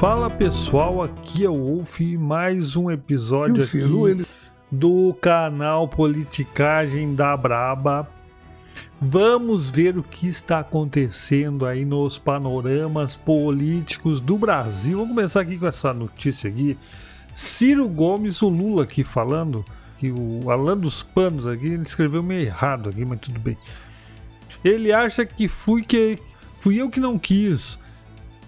Fala pessoal, aqui é o Wolf, mais um episódio aqui do canal Politicagem da Braba. Vamos ver o que está acontecendo aí nos panoramas políticos do Brasil. Vamos começar aqui com essa notícia aqui. Ciro Gomes, o Lula aqui falando, que o Alan dos Panos aqui, ele escreveu meio errado aqui, mas tudo bem. Ele acha que fui eu que não quis.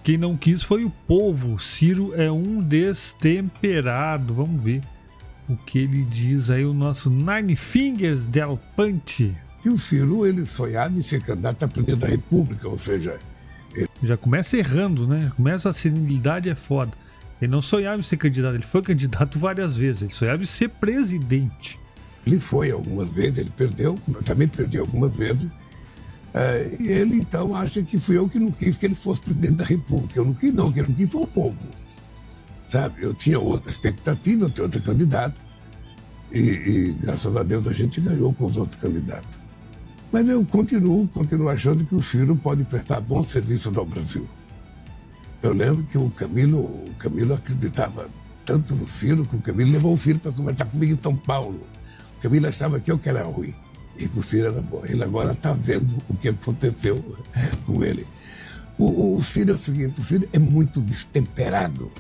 Quem não quis foi o povo. Ciro é um destemperado. Vamos ver o que ele diz aí, o nosso Nine Fingers del Punch. Que o Ciro, ele sonhava em ser candidato a presidente da República, ou seja... Já começa errando, né? Começa a senilidade, é foda. Ele não sonhava em ser candidato, ele foi candidato várias vezes. Ele sonhava em ser presidente. Ele foi algumas vezes, ele perdeu, também perdeu algumas vezes. E ele então acha que fui eu que não quis que ele fosse presidente da República. Eu não quis não, quem não quis foi o povo. Sabe, eu tinha outra expectativa, eu tinha outro candidato. E graças a Deus a gente ganhou com os outros candidatos. Mas eu continuo achando que o Ciro pode prestar bom serviço ao Brasil. Eu lembro que o Camilo acreditava tanto no Ciro que o Camilo levou o Ciro para conversar comigo em São Paulo. O Camilo achava que eu que era ruim. E que o Ciro era bom. Ele agora está vendo o que aconteceu com ele. O Ciro é o seguinte, o Ciro é muito destemperado.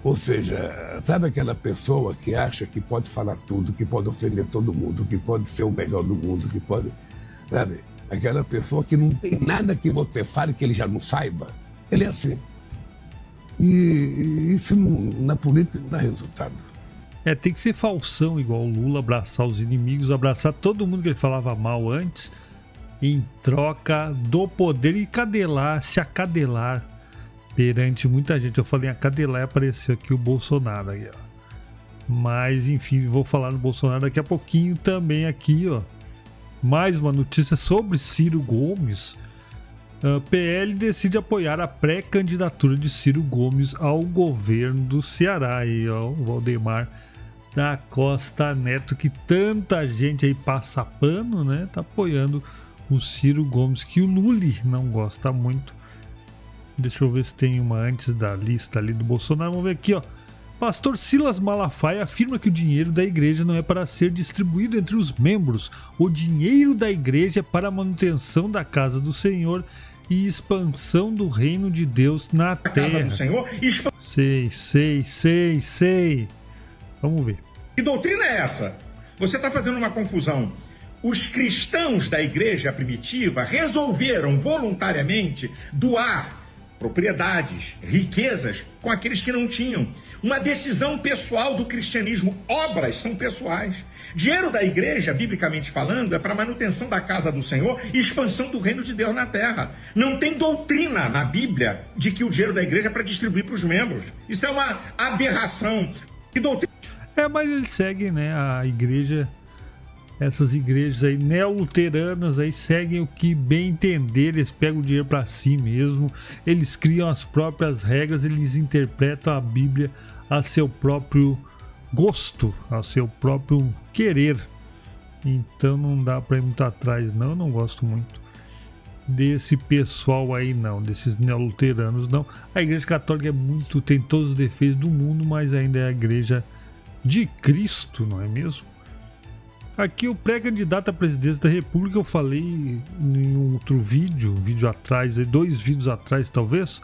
Ou seja, sabe aquela pessoa que acha que pode falar tudo, que pode ofender todo mundo, que pode ser o melhor do mundo, que pode... Sabe? Aquela pessoa que não tem nada que você fale que ele já não saiba. Ele é assim. E isso na política não dá resultado. Tem que ser falsão igual o Lula, abraçar os inimigos, abraçar todo mundo que ele falava mal antes, em troca do poder e se acadelar perante muita gente. Eu falei acadelar e apareceu aqui o Bolsonaro aí, ó. Mas enfim, vou falar do Bolsonaro daqui a pouquinho também aqui, ó. Mais uma notícia sobre Ciro Gomes. PL decide apoiar a pré-candidatura de Ciro Gomes ao governo do Ceará. Aí, ó, o Valdemar da Costa Neto, que tanta gente aí passa pano, né? Tá apoiando o Ciro Gomes, que o Lully não gosta muito. Deixa eu ver se tem uma antes da lista ali do Bolsonaro. Vamos ver aqui, ó. Pastor Silas Malafaia afirma que o dinheiro da igreja não é para ser distribuído entre os membros. O dinheiro da igreja é para a manutenção da casa do Senhor e expansão do reino de Deus na terra. Casa do Senhor? Sei. Vamos ver. Que doutrina é essa? Você está fazendo uma confusão. Os cristãos da igreja primitiva resolveram voluntariamente doar propriedades, riquezas com aqueles que não tinham. Uma decisão pessoal do cristianismo. Obras são pessoais. Dinheiro da igreja, biblicamente falando, é para manutenção da casa do Senhor e expansão do reino de Deus na terra. Não tem doutrina na Bíblia de que o dinheiro da igreja é para distribuir para os membros. Isso é uma aberração. Que doutrina? Mas eles seguem, né, a igreja, essas igrejas aí neoluteranas aí seguem o que bem entender, eles pegam o dinheiro para si mesmo, eles criam as próprias regras, eles interpretam a Bíblia a seu próprio gosto, a seu próprio querer. Então não dá para ir muito atrás, não. Eu não gosto muito desse pessoal aí, não, desses neoluteranos, não. A igreja católica tem todos os defeitos do mundo, mas ainda é a igreja de Cristo, não é mesmo? Aqui o pré-candidato à presidência da República, eu falei em um outro vídeo atrás, 2 vídeos atrás talvez,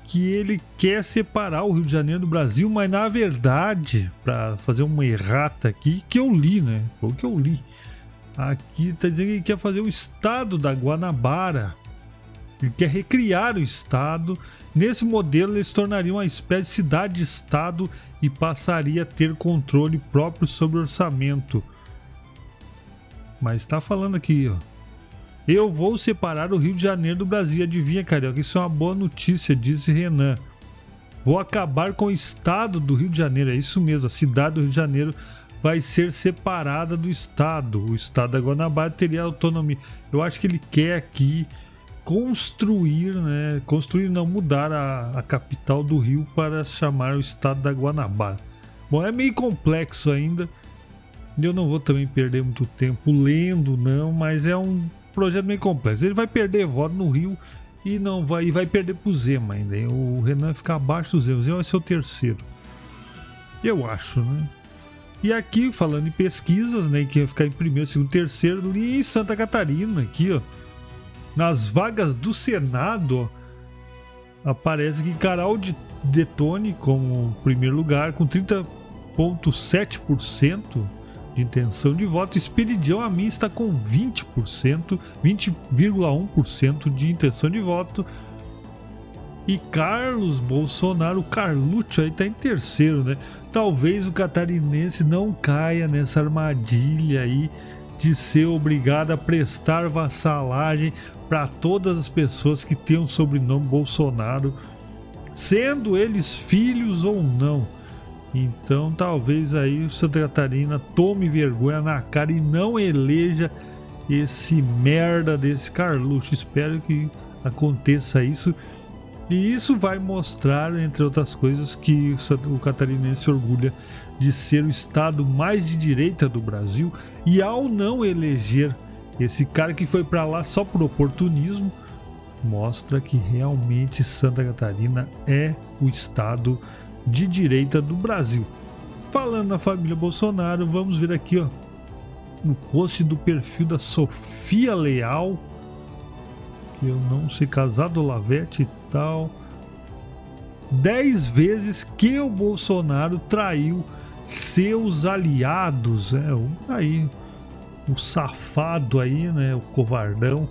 que ele quer separar o Rio de Janeiro do Brasil, mas na verdade, para fazer uma errata aqui, que eu li, né? Foi o que eu li. Aqui está dizendo que ele quer fazer o estado da Guanabara. Ele quer recriar o estado. Nesse modelo, ele se tornaria uma espécie de cidade-estado e passaria a ter controle próprio sobre o orçamento. Mas está falando aqui, ó. Eu vou separar o Rio de Janeiro do Brasil. Adivinha, carioca? Isso é uma boa notícia, disse Renan. Vou acabar com o estado do Rio de Janeiro. É isso mesmo, a cidade do Rio de Janeiro vai ser separada do estado. O estado da Guanabara teria autonomia. Eu acho que ele quer aqui construir, né? Construir não, mudar a capital do Rio para chamar o estado da Guanabara. Bom, é meio complexo ainda. Eu não vou também perder muito tempo lendo, não, mas é um projeto meio complexo. Ele vai perder voto no Rio e vai perder pro Zema ainda. O Renan vai ficar abaixo do Zema. O Zema vai ser o terceiro. Eu acho, né? E aqui, falando em pesquisas, né? Que vai ficar em primeiro, segundo, terceiro, ali em Santa Catarina, aqui, ó. Nas vagas do Senado, ó, aparece aqui Carol Detone como primeiro lugar, com 30,7% de intenção de voto. Esperidião Amin está com 20,1% de intenção de voto. E Carlos Bolsonaro, o Carlucci, aí está em terceiro, né? Talvez o catarinense não caia nessa armadilha aí de ser obrigado a prestar vassalagem para todas as pessoas que têm o sobrenome Bolsonaro, sendo eles filhos ou não. Então talvez aí Santa Catarina tome vergonha na cara e não eleja esse merda desse Carlucci. Espero que aconteça isso. E isso vai mostrar, entre outras coisas, que o catarinense orgulha de ser o estado mais de direita do Brasil. E ao não eleger esse cara que foi para lá só por oportunismo, mostra que realmente Santa Catarina é o estado de direita do Brasil. Falando na família Bolsonaro, vamos ver aqui, ó, no post do perfil da Sofia Leal, que eu não sei, casado Lavete e tal. 10 vezes que o Bolsonaro traiu seus aliados, aí o safado aí, né, o covardão,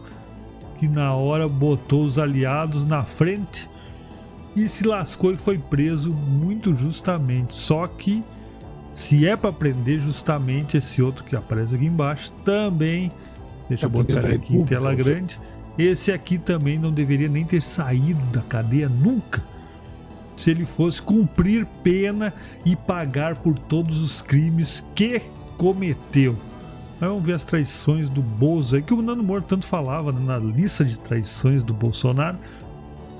que na hora botou os aliados na frente e se lascou e foi preso muito justamente. Só que se é para prender justamente esse outro que aparece aqui embaixo também, deixa eu botar aqui em tela grande, esse aqui também não deveria nem ter saído da cadeia nunca, se ele fosse cumprir pena e pagar por todos os crimes que cometeu. Aí vamos ver as traições do Bozo aí, que o Nando Moura tanto falava, né, na lista de traições do Bolsonaro.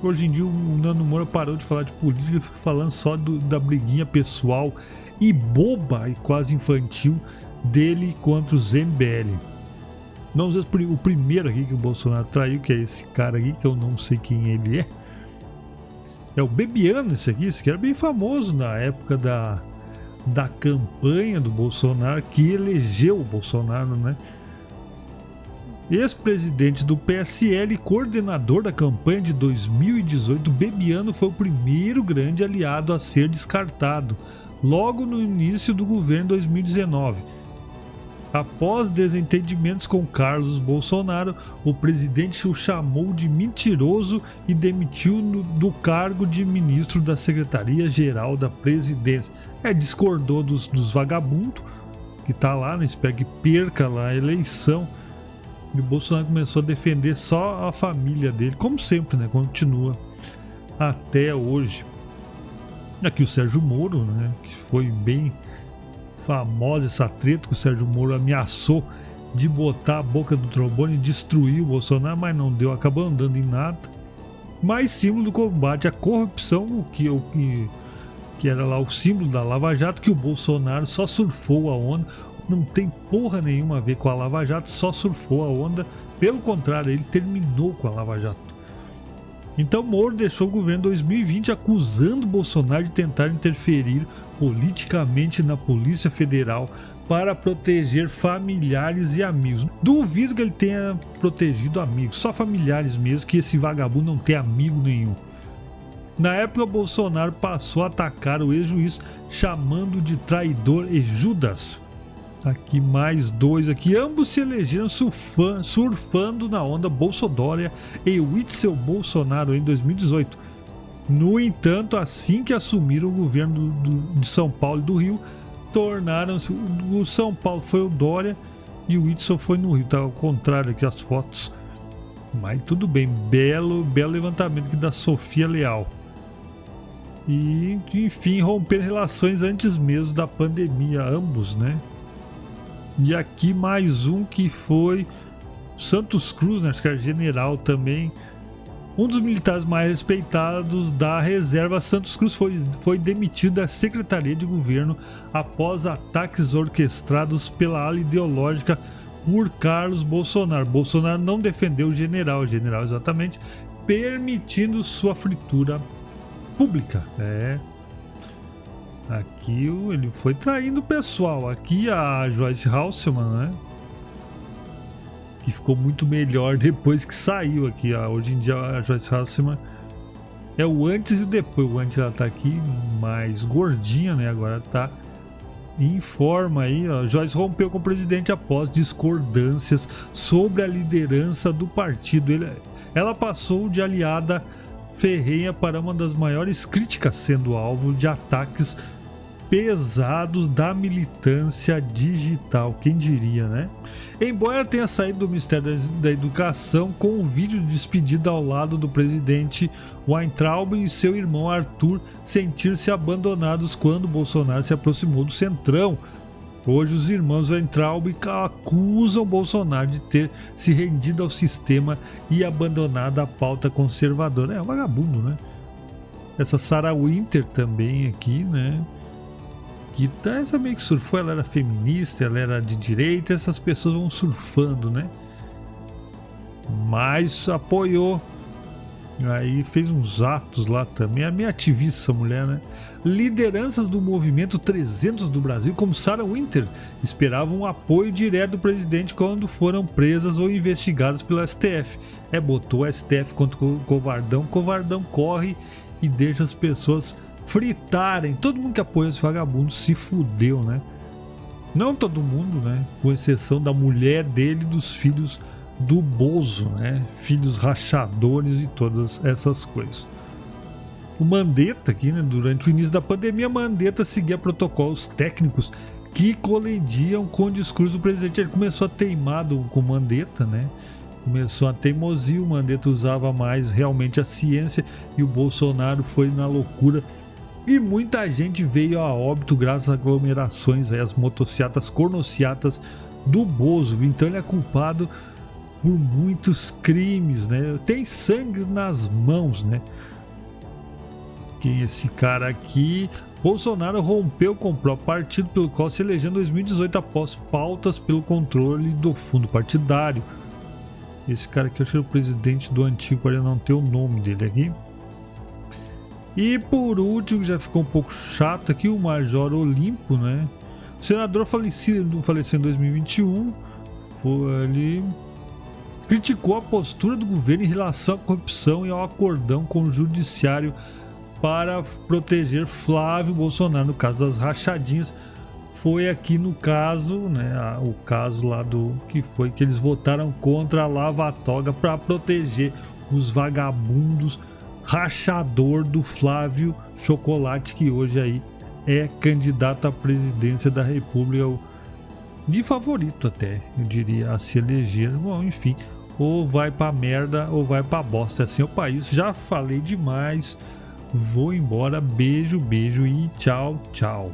Hoje em dia o Nando Moura parou de falar de política e fica falando só da briguinha pessoal e boba e quase infantil dele contra os MBL. Vamos ver o primeiro aqui que o Bolsonaro traiu, que é esse cara aqui, que eu não sei quem ele é. É o Bebiano esse aqui era bem famoso na época da campanha do Bolsonaro, que elegeu o Bolsonaro, né? Ex-presidente do PSL e coordenador da campanha de 2018, Bebiano foi o primeiro grande aliado a ser descartado, logo no início do governo 2019. Após desentendimentos com Carlos Bolsonaro, o presidente o chamou de mentiroso e demitiu do cargo de ministro da Secretaria-Geral da Presidência. Discordou dos vagabundos que tá lá, né? Espera que perca lá a eleição. E o Bolsonaro começou a defender só a família dele, como sempre, né? Continua até hoje. Aqui o Sérgio Moro, né? Que foi bem famosa essa treta, que o Sérgio Moro ameaçou de botar a boca do trombone e destruir o Bolsonaro, mas não deu, acabou andando em nada. Mais símbolo do combate à corrupção, o que era lá o símbolo da Lava Jato, que o Bolsonaro só surfou a onda, não tem porra nenhuma a ver com a Lava Jato, só surfou a onda, pelo contrário, ele terminou com a Lava Jato. Então Moro deixou o governo em 2020 acusando Bolsonaro de tentar interferir politicamente na Polícia Federal para proteger familiares e amigos. Duvido que ele tenha protegido amigos, só familiares mesmo, que esse vagabundo não tem amigo nenhum. Na época, Bolsonaro passou a atacar o ex-juiz, chamando de traidor e Judas. Aqui mais dois aqui, ambos se elegeram surfando na onda Bolsodória e Witzel Bolsonaro em 2018. No entanto, assim que assumiram o governo de São Paulo e do Rio, tornaram-se... O São Paulo foi o Dória e o Witzel foi no Rio. Tá ao contrário aqui as fotos. Mas tudo bem, belo levantamento aqui da Sofia Leal. E, enfim, romper relações antes mesmo da pandemia, ambos, né? E aqui mais um que foi Santos Cruz, né? Acho que era general também. Um dos militares mais respeitados da reserva Santos Cruz foi demitido da Secretaria de Governo após ataques orquestrados pela ala ideológica por Carlos Bolsonaro. Bolsonaro não defendeu o general exatamente, permitindo sua fritura pública. Aqui ele foi traindo o pessoal. Aqui a Joyce Hasselman, né? Que ficou muito melhor depois que saiu aqui. Hoje em dia a Joyce Hasselman é o antes e depois. O antes ela tá aqui mais gordinha, né? Agora tá em forma aí. Joyce rompeu com o presidente após discordâncias sobre a liderança do partido. Ela passou de aliada ferrenha para uma das maiores críticas, sendo alvo de ataques pesados da militância digital, quem diria, né? Embora tenha saído do Ministério da Educação com um vídeo de despedida ao lado do presidente Weintraub e seu irmão Arthur sentir-se abandonados quando Bolsonaro se aproximou do Centrão. Hoje os irmãos Weintraub acusam Bolsonaro de ter se rendido ao sistema e abandonado a pauta conservadora. É um vagabundo, né? Essa Sarah Winter também aqui, né? Que essa meio que surfou, ela era feminista, ela era de direita, essas pessoas vão surfando, né? Mas apoiou. Aí fez uns atos lá também. É meio ativista essa mulher, né? Lideranças do movimento 300 do Brasil, como Sarah Winter, esperavam um apoio direto do presidente quando foram presas ou investigadas pelo STF. Botou o STF contra o covardão. Covardão corre e deixa as pessoas fritarem. Todo mundo que apoia esse vagabundo se fudeu, né? Não todo mundo, né? Com exceção da mulher dele e dos filhos do Bozo, né? Filhos rachadores e todas essas coisas. O Mandetta aqui, né? Durante o início da pandemia, Mandetta seguia protocolos técnicos que colidiam com o discurso do presidente. Ele começou a teimar com o Mandetta, né? Começou a teimosia, o Mandetta usava mais realmente a ciência e o Bolsonaro foi na loucura. E muita gente veio a óbito graças às aglomerações, as motociatas, cornociatas do Bozo. Então ele é culpado por muitos crimes, né? Tem sangue nas mãos, né? Quem é esse cara aqui? Bolsonaro rompeu com o próprio partido pelo qual se elegeu em 2018 após pautas pelo controle do fundo partidário. Esse cara aqui, eu acho que é o presidente do antigo, para não ter o nome dele aqui. E por último, já ficou um pouco chato aqui, o Major Olimpo, né? O senador faleceu em 2021. Ele criticou a postura do governo em relação à corrupção e ao acordão com o judiciário para proteger Flávio Bolsonaro no caso das rachadinhas. Foi aqui no caso, né? O caso lá do que foi que eles votaram contra a Lava Toga para proteger os vagabundos rachador do Flávio Chocolate, que hoje aí é candidato à presidência da República e favorito até, eu diria, a se eleger. Bom, enfim, ou vai pra merda ou vai pra bosta, assim é o país. Já falei demais, vou embora, beijo e tchau, tchau.